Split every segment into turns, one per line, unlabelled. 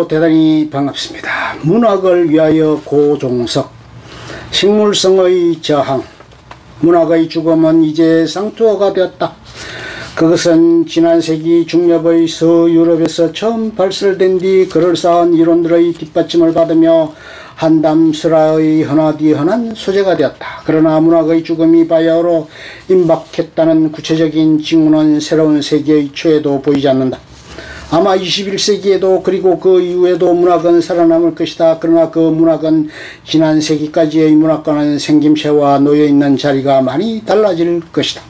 대단히 반갑습니다. 문학을 위하여 고종석, 식물성의 저항, 문학의 죽음은 이제 상투어가 되었다. 그것은 지난 세기 중엽의 서유럽에서 처음 발설된 뒤 그럴싸한 이론들의 뒷받침을 받으며 한담스라의 흔하디흔한 소재가 되었다. 그러나 문학의 죽음이 바야흐로 임박했다는 구체적인 징후는 새로운 세기의 초에도 보이지 않는다. 아마 21세기에도 그리고 그 이후에도 문학은 살아남을 것이다. 그러나 그 문학은 지난 세기까지의 문학과는 생김새와 놓여있는 자리가 많이 달라질 것이다.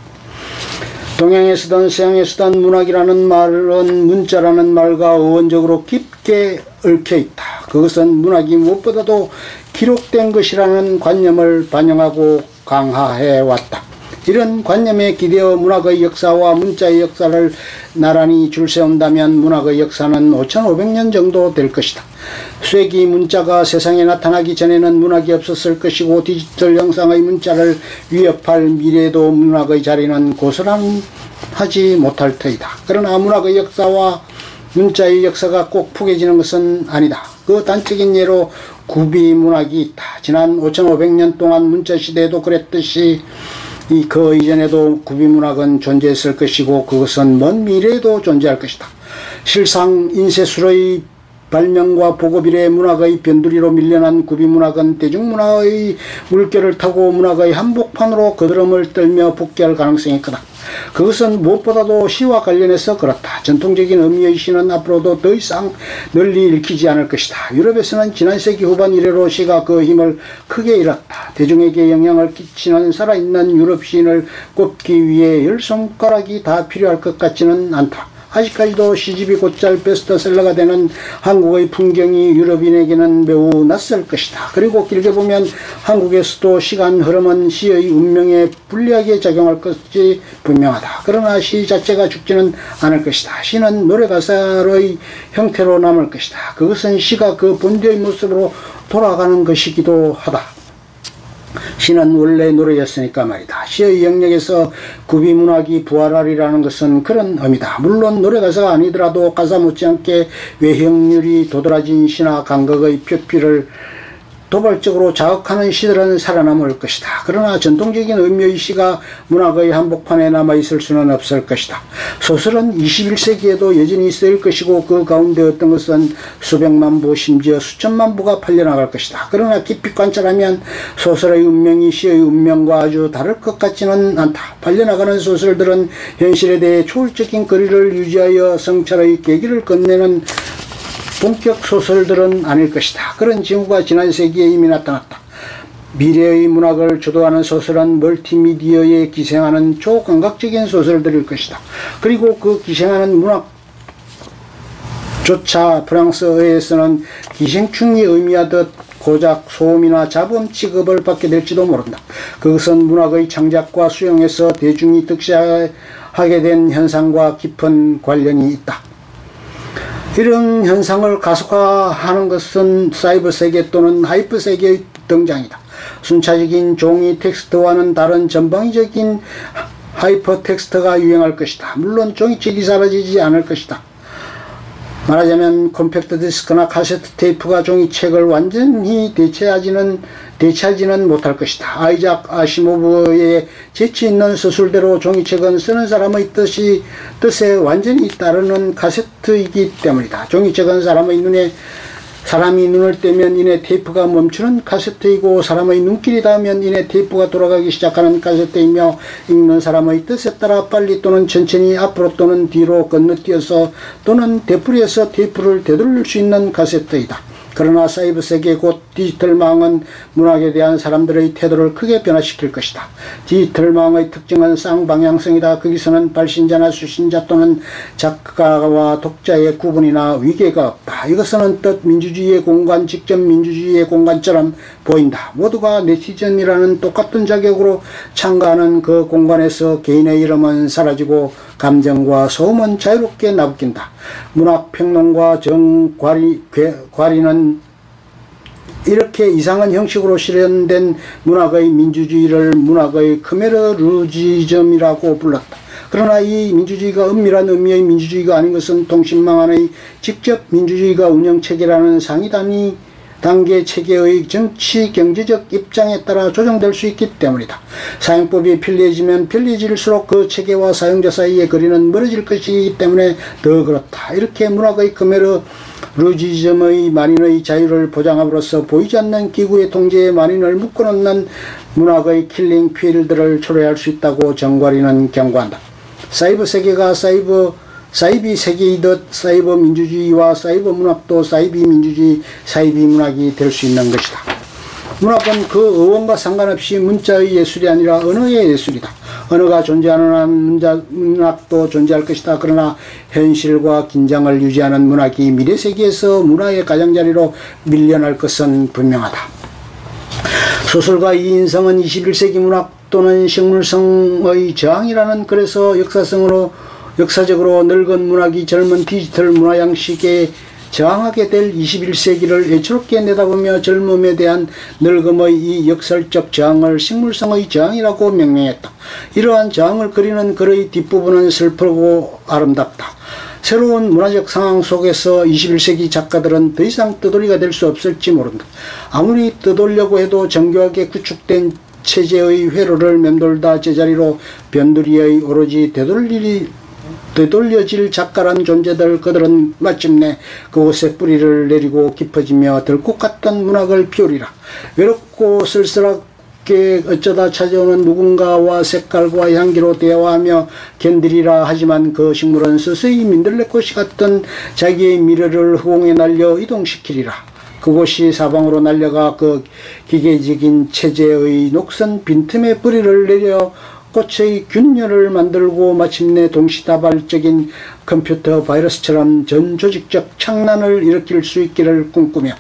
동양에 쓰던 서양에 쓰던 문학이라는 말은 문자라는 말과 어원적으로 깊게 얽혀있다. 그것은 문학이 무엇보다도 기록된 것이라는 관념을 반영하고 강화해왔다. 이런 관념에 기대어 문학의 역사와 문자의 역사를 나란히 줄세운다면 문학의 역사는 5500년 정도 될 것이다. 쇠기 문자가 세상에 나타나기 전에는 문학이 없었을 것이고 디지털 형상의 문자를 위협할 미래에도 문학의 자리는 고스란하지 못할 터이다. 그러나 문학의 역사와 문자의 역사가 꼭 푸게지는 것은 아니다. 그 단적인 예로 구비 문학이 있다. 지난 5500년 동안 문자시대에도 그랬듯이 그 이전에도 구비문학은 존재했을 것이고 그것은 먼 미래에도 존재할 것이다. 실상 인쇄술의 발명과 보급 이래 문학의 변두리로 밀려난 구비문학은 대중문화의 물결을 타고 문학의 한복판으로 거드름을 떨며 복귀할 가능성이 크다. 그것은 무엇보다도 시와 관련해서 그렇다. 전통적인 의미의 시는 앞으로도 더 이상 널리 읽히지 않을 것이다. 유럽에서는 지난 세기 후반 이래로 시가 그 힘을 크게 잃었다. 대중에게 영향을 끼치는 살아있는 유럽 시인을 꼽기 위해 10손가락이 다 필요할 것 같지는 않다. 아직까지도 시집이 곧잘 베스트셀러가 되는 한국의 풍경이 유럽인에게는 매우 낯설 것이다. 그리고 길게 보면 한국에서도 시간 흐름은 시의 운명에 불리하게 작용할 것이 분명하다. 그러나 시 자체가 죽지는 않을 것이다. 시는 노래가사의 형태로 남을 것이다. 그것은 시가 그 본디의 모습으로 돌아가는 것이기도 하다. 시는 원래 노래였으니까 말이다. 시의 영역에서 구비문학이 부활하리라는 것은 그런 의미다. 물론 노래가사가 아니더라도 가사 못지않게 외형률이 도드라진 시나 감각의 표피를 도발적으로 자극하는 시들은 살아남을 것이다. 그러나 전통적인 의미의 시가 문학의 한복판에 남아있을 수는 없을 것이다. 소설은 21세기에도 여전히 쓰일 것이고 그 가운데 어떤 것은 수백만 부 심지어 수천만 부가 팔려나갈 것이다. 그러나 깊이 관찰하면 소설의 운명이 시의 운명과 아주 다를 것 같지는 않다. 팔려나가는 소설들은 현실에 대해 초월적인 거리를 유지하여 성찰의 계기를 건네는 본격 소설들은 아닐 것이다. 그런 징후가 지난 세기에 이미 나타났다. 미래의 문학을 주도하는 소설은 멀티미디어에 기생하는 초감각적인 소설들일 것이다. 그리고 그 기생하는 문학조차 프랑스어에서는 기생충이 의미하듯 고작 소음이나 자본 취급을 받게 될지도 모른다. 그것은 문학의 창작과 수용에서 대중이 득세하게 된 현상과 깊은 관련이 있다. 이런 현상을 가속화하는 것은 사이버 세계 또는 하이퍼 세계의 등장이다. 순차적인 종이 텍스트와는 다른 전방위적인 하이퍼 텍스트가 유행할 것이다. 물론 종이책이 사라지지 않을 것이다. 말하자면 컴팩트 디스크나 카세트 테이프가 종이책을 완전히 대체하지는 못할 것이다. 아이작 아시모브의 재치 있는 서술대로 종이책은 쓰는 사람의 뜻에 완전히 따르는 카세트이기 때문이다. 종이책은 사람이 눈을 떼면 이내 테이프가 멈추는 카세트이고 사람의 눈길이 닿으면 이내 테이프가 돌아가기 시작하는 카세트이며 읽는 사람의 뜻에 따라 빨리 또는 천천히 앞으로 또는 뒤로 건너뛰어서 또는 되풀이해서 테이프를 되돌릴 수 있는 카세트이다. 그러나 사이버 세계 곧 디지털망은 문학에 대한 사람들의 태도를 크게 변화시킬 것이다. 디지털망의 특징은 쌍방향성이다. 거기서는 발신자나 수신자 또는 작가와 독자의 구분이나 위계가 없다. 이것은 언뜻 민주주의의 공간, 직접 민주주의의 공간처럼 보인다. 모두가 네티즌이라는 똑같은 자격으로 참가하는 그 공간에서 개인의 이름은 사라지고 감정과 소음은 자유롭게 나부낀다. 문학평론가 정과리는 이렇게 이상한 형식으로 실현된 문학의 민주주의를 문학의 크메르 루지즘이라고 불렀다. 그러나 이 민주주의가 은밀한 의미의 민주주의가 아닌 것은 통신망 안의 직접 민주주의가 운영체계라는 상위 단계 체계의 정치 경제적 입장에 따라 조정될 수 있기 때문이다. 사용법이 편리해지면 편리해질수록 그 체계와 사용자 사이의 거리는 멀어질 것이기 때문에 더 그렇다. 이렇게 문학의 크메르루지즘의 만인의 자유를 보장함으로써 보이지 않는 기구의 통제에 만인을 묶어놓는 문학의 킬링 필드를 초래할 수 있다고 정과리는 경고한다. 사이버 세계가 사이비 세계이듯 사이버 민주주의와 사이버 문학도 사이비 민주주의, 사이비 문학이 될 수 있는 것이다. 문학은 그 어원과 상관없이 문자의 예술이 아니라 언어의 예술이다. 언어가 존재하는 한 문학도 존재할 것이다. 그러나 현실과 긴장을 유지하는 문학이 미래 세계에서 문화의 가장자리로 밀려날 것은 분명하다. 소설가 이인성은 21세기 문학 또는 식물성의 저항이라는 글에서 역사적으로 늙은 문학이 젊은 디지털 문화 양식에 저항하게 될 21세기를 애처롭게 내다보며 젊음에 대한 늙음의 이 역설적 저항을 식물성의 저항이라고 명명했다. 이러한 저항을 그리는 글의 뒷부분은 슬프고 아름답다. 새로운 문화적 상황 속에서 21세기 작가들은 더 이상 떠돌이가 될 수 없을지 모른다. 아무리 떠돌려고 해도 정교하게 구축된 체제의 회로를 맴돌다 제자리로 변두리의 오로지 되돌려질 작가란 존재들, 그들은 마침내 그곳에 뿌리를 내리고 깊어지며 들꽃 같던 문학을 피우리라. 외롭고 쓸쓸하게 어쩌다 찾아오는 누군가와 색깔과 향기로 대화하며 견디리라. 하지만 그 식물은 서서히 민들레꽃이 같던 자기의 미래를 허공에 날려 이동시키리라. 그곳이 사방으로 날려가 그 기계적인 체제의 녹슨 빈틈에 뿌리를 내려 꽃의 균열을 만들고 마침내 동시다발적인 컴퓨터 바이러스처럼 전조직적 창난을 일으킬 수 있기를 꿈꾸며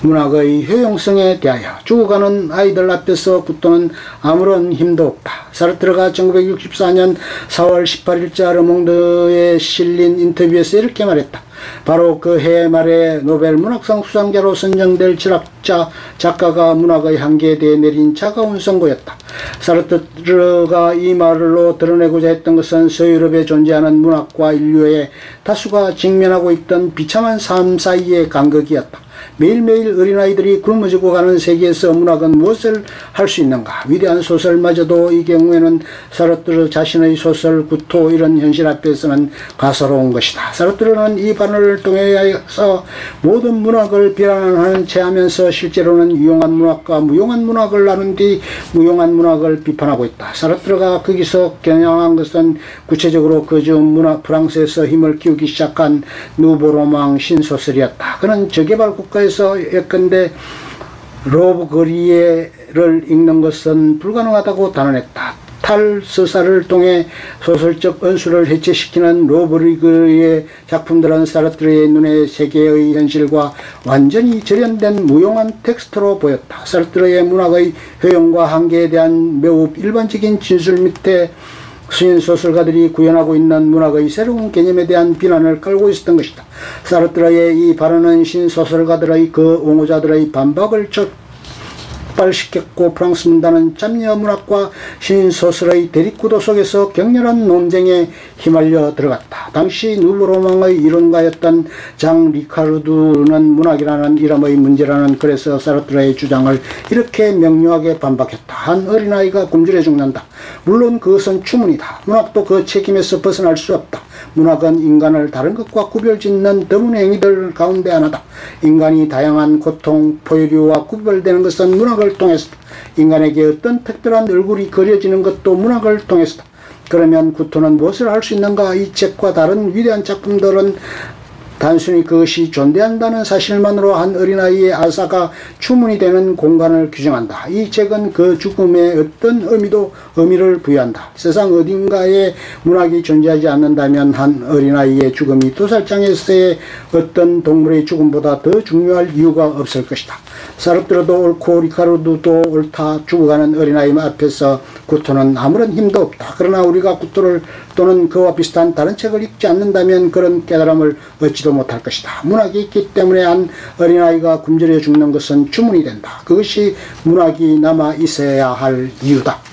문학의 효용성에 대하여 죽어가는 아이들 앞에서 굳도는 아무런 힘도 없다. 사르트르가 1964년 4월 18일자 르몽드에 실린 인터뷰에서 이렇게 말했다. 바로 그 해 말에 노벨 문학상 수상자로 선정될 철학자, 작가가 문학의 한계에 대해 내린 차가운 선고였다. 사르트르가 이 말로 드러내고자 했던 것은 서유럽에 존재하는 문학과 인류의 다수가 직면하고 있던 비참한 삶 사이의 간극이었다. 매일매일 어린아이들이 굶어 죽어가는 세계에서 문학은 무엇을 할 수 있는가? 위대한 소설마저도 이 경우에는 사르트르 자신의 소설 구토 이런 현실 앞에서는 가소로운 것이다. 사르트르는 이 발언을 통해서 모든 문학을 비난하는 채 하면서 실제로는 유용한 문학과 무용한 문학을 나눈 뒤 무용한 문학을 비판하고 있다. 사르트르가 거기서 겨냥한 것은 구체적으로 그중 프랑스에서 힘을 키우기 시작한 누보로망 신소설이었다. 그는 저개발 국가에서 예컨대 로브거리에를 읽는 것은 불가능하다고 단언했다. 탈서사를 통해 소설적 언수를 해체시키는 로브거리의 작품들은 사르트르의 눈에 세계의 현실과 완전히 절연된 무용한 텍스트로 보였다. 사르트르의 문학의 효용과 한계에 대한 매우 일반적인 진술 밑에 수인 소설가들이 구현하고 있는 문학의 새로운 개념에 대한 비난을 깔고 있었던 것이다. 사르트르의 이 발언은 신소설가들의 그 옹호자들의 반박을 촉발시켰고 프랑스 문단은 참여 문학과 신소설의 대립구도 속에서 격렬한 논쟁에 휘말려 들어갔다. 당시 누보로망의 이론가였던 장 리카르두는 문학이라는 이름의 문제라는 글에서 사르트르의 주장을 이렇게 명료하게 반박했다. 한 어린아이가 굶주려 죽는다. 물론 그것은 추문이다. 문학도 그 책임에서 벗어날 수 없다. 문학은 인간을 다른 것과 구별짓는 드문 행위들 가운데 하나다. 인간이 다양한 고통, 포유류와 구별되는 것은 문학을 통해서다. 인간에게 어떤 특별한 얼굴이 그려지는 것도 문학을 통해서다. 그러면 구토는 무엇을 할 수 있는가? 이 책과 다른 위대한 작품들은 단순히 그것이 존재한다는 사실만으로 한 어린아이의 아사가 추문이 되는 공간을 규정한다. 이 책은 그 죽음에 어떤 의미를 부여한다. 세상 어딘가에 문학이 존재하지 않는다면 한 어린아이의 죽음이 도살장에서의 어떤 동물의 죽음보다 더 중요할 이유가 없을 것이다. 사르트르도 옳고 리카르도도 옳다. 죽어가는 어린아이 앞에서 구토는 아무런 힘도 없다. 그러나 우리가 구토를 또는 그와 비슷한 다른 책을 읽지 않는다면 그런 깨달음을 얻지도 못할 것이다. 문학이 있기 때문에 한 어린아이가 굶주려 죽는 것은 추문이 된다. 그것이 문학이 남아 있어야 할 이유다.